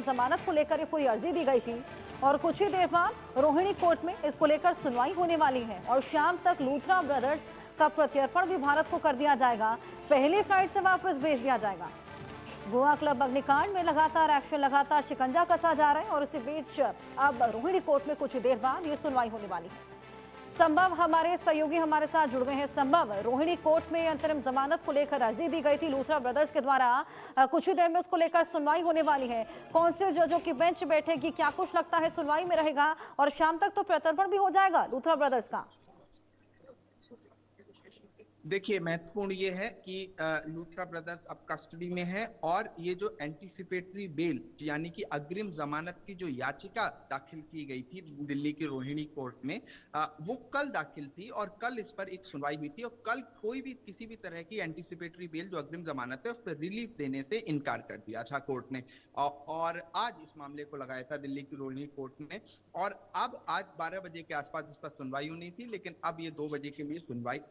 जमानत को लेकर ये पूरी अर्जी दी गई थी और कुछ ही देर बाद रोहिणी कोर्ट में इसको लेकर सुनवाई होने वाली है और शाम तक लूथरा ब्रदर्स का प्रत्यर्पण भी भारत को कर दिया जाएगा। पहली फ्लाइट से वापस भेज दिया जाएगा। गोवा क्लब अग्निकांड में लगातार एक्शन, लगातार शिकंजा कसा जा रहा है और इसी बीच अब रोहिणी कोर्ट में कुछ ही देर बाद ये सुनवाई होने वाली है। संभव हमारे सहयोगी हमारे साथ जुड़ गए हैं। संभव, रोहिणी कोर्ट में अंतरिम जमानत को लेकर अर्जी दी गई थी लूथरा ब्रदर्स के द्वारा, कुछ ही देर में उसको लेकर सुनवाई होने वाली है। कौन से जजों की बेंच बैठेगी, क्या कुछ लगता है सुनवाई में रहेगा और शाम तक तो प्रत्यर्पण भी हो जाएगा लूथरा ब्रदर्स का? देखिए, महत्वपूर्ण ये है कि लूथरा ब्रदर्स अब कस्टडी में है और ये जो एंटीसिपेटरी बेल यानी कि अग्रिम जमानत की जो याचिका दाखिल की गई थी दिल्ली की रोहिणी कोर्ट में, वो कल दाखिल थी और कल इस पर एक सुनवाई हुई थी और कल कोई भी किसी भी तरह की एंटीसिपेटरी बेल जो अग्रिम जमानत है उस पर रिलीफ देने से इनकार कर दिया था कोर्ट ने और आज इस मामले को लगाया था दिल्ली की रोहिणी कोर्ट में। और अब आज 12 बजे के आसपास इस पर सुनवाई होनी थी, लेकिन अब ये 2 बजे के लिए सुनवाई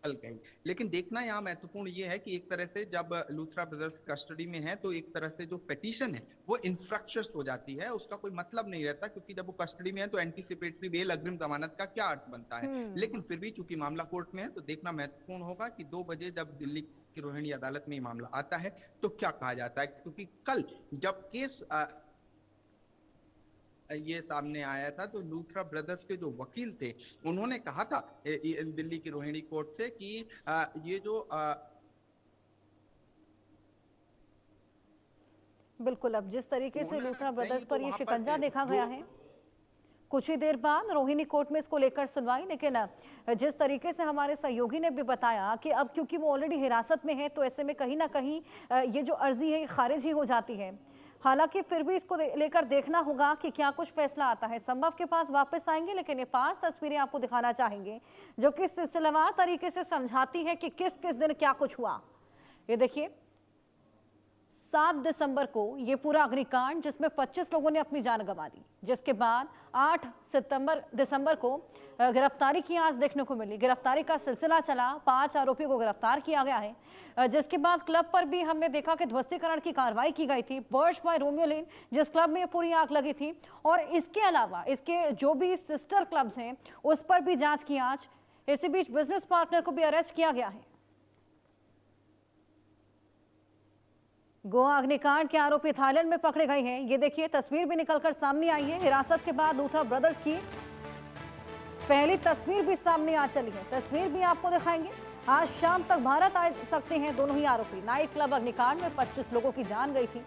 गई। लेकिन देखना यहाँ महत्वपूर्ण ये है कि एक तरह से जब लूथरा ब्रदर्स कस्टडी में है तो एक तरह से जो पिटीशन है वो इंफ्रक्शस हो जाती है, उसका कोई मतलब नहीं रहता, क्योंकि जब वो कस्टडी में है तो एंटीसिपेटरी बेल अग्रिम जमानत का क्या अर्थ बनता है। लेकिन फिर भी चूंकि मामला कोर्ट में है तो देखना महत्वपूर्ण होगा कि 2 बजे जब दिल्ली की रोहिणी अदालत में ये मामला आता है तो क्या कहा जाता है, क्योंकि कल जब केस ये सामने आया था तो लूथरा ब्रदर्स के जो वकील थे उन्होंने कहा था दिल्ली की रोहिणी कोर्ट से कि ये जो बिल्कुल, अब जिस तरीके से लूथरा ब्रदर्स पर ये शिकंजा देखा गया है, कुछ ही देर बाद रोहिणी कोर्ट में इसको लेकर सुनवाई। लेकिन जिस तरीके से हमारे सहयोगी ने भी बताया कि अब क्योंकि वो ऑलरेडी हिरासत में है तो ऐसे में कहीं ना कहीं ये जो अर्जी है खारिज ही हो जाती है। हालांकि फिर भी इसको लेकर देखना होगा कि क्या कुछ फैसला आता है। संभव के पास वापस आएंगे, लेकिन ये 5 तस्वीरें आपको दिखाना चाहेंगे जो कि सिलसिलेवार तरीके से समझाती है कि किस किस दिन क्या कुछ हुआ। ये देखिए, 7 दिसंबर को ये पूरा अग्निकांड जिसमें 25 लोगों ने अपनी जान गंवा दी, जिसके बाद 8 दिसंबर को गिरफ्तारी की आंच देखने को मिली। गिरफ्तारी का सिलसिला चला, 5 आरोपियों को गिरफ्तार किया गया है, जिसके बाद क्लब पर भी हमने देखा कि ध्वस्तीकरण की कार्रवाई की गई थी। बर्ज बाय रोमियो लेन जिस क्लब में पूरी आग लगी थी और इसके अलावा इसके जो भी सिस्टर क्लब्स हैं उस पर भी जांच की आंच। इसी बीच बिजनेस पार्टनर को भी अरेस्ट किया गया है। गोवा अग्निकांड के आरोपी थाईलैंड में पकड़े गए हैं। ये देखिए, तस्वीर भी निकलकर सामने आई है। हिरासत के बाद लूथरा ब्रदर्स की पहली तस्वीर भी सामने आ चली है। तस्वीर भी आपको दिखाएंगे। आज शाम तक भारत आ सकते हैं दोनों ही आरोपी। नाइट क्लब अग्निकांड में 25 लोगों की जान गई थी।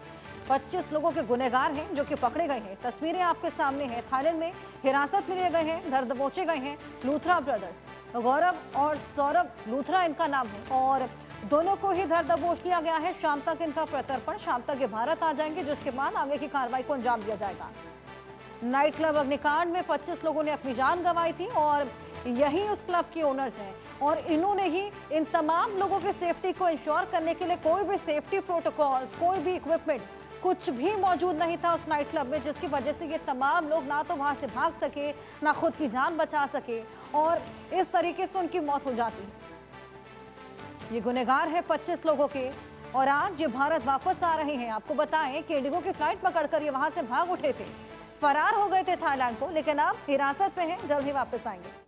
25 लोगों के गुनहगार हैं जो कि पकड़े गए हैं। तस्वीरें आपके सामने हैं। थाईलैंड में हिरासत में लिए गए हैं, दर्द दबोचे गए हैं लूथरा ब्रदर्स। गौरव और सौरभ लूथरा इनका नाम है और दोनों को ही धर दबोच लिया गया है। शाम तक इनका प्रत्यर्पण, शाम तक ये भारत आ जाएंगे, जिसके बाद आगे की कार्रवाई को अंजाम दिया जाएगा। नाइट क्लब अग्निकांड में 25 लोगों ने अपनी जान गंवाई थी और यही उस क्लब के ओनर्स हैं और इन्होंने ही इन तमाम लोगों की सेफ्टी को इंश्योर करने के लिए कोई भी सेफ्टी प्रोटोकॉल, कोई भी इक्विपमेंट कुछ भी मौजूद नहीं था उस नाइट क्लब में, जिसकी वजह से ये तमाम लोग ना तो वहां से भाग सके, ना खुद की जान बचा सके और इस तरीके से उनकी मौत हो जाती। ये गुनहगार है 25 लोगों के और आज ये भारत वापस आ रहे हैं। आपको बताएं कि इंडिगो की फ्लाइट पकड़कर ये वहां से भाग उठे थे, फरार हो गए थे थाईलैंड को, लेकिन अब हिरासत में हैं, जल्द ही वापस आएंगे।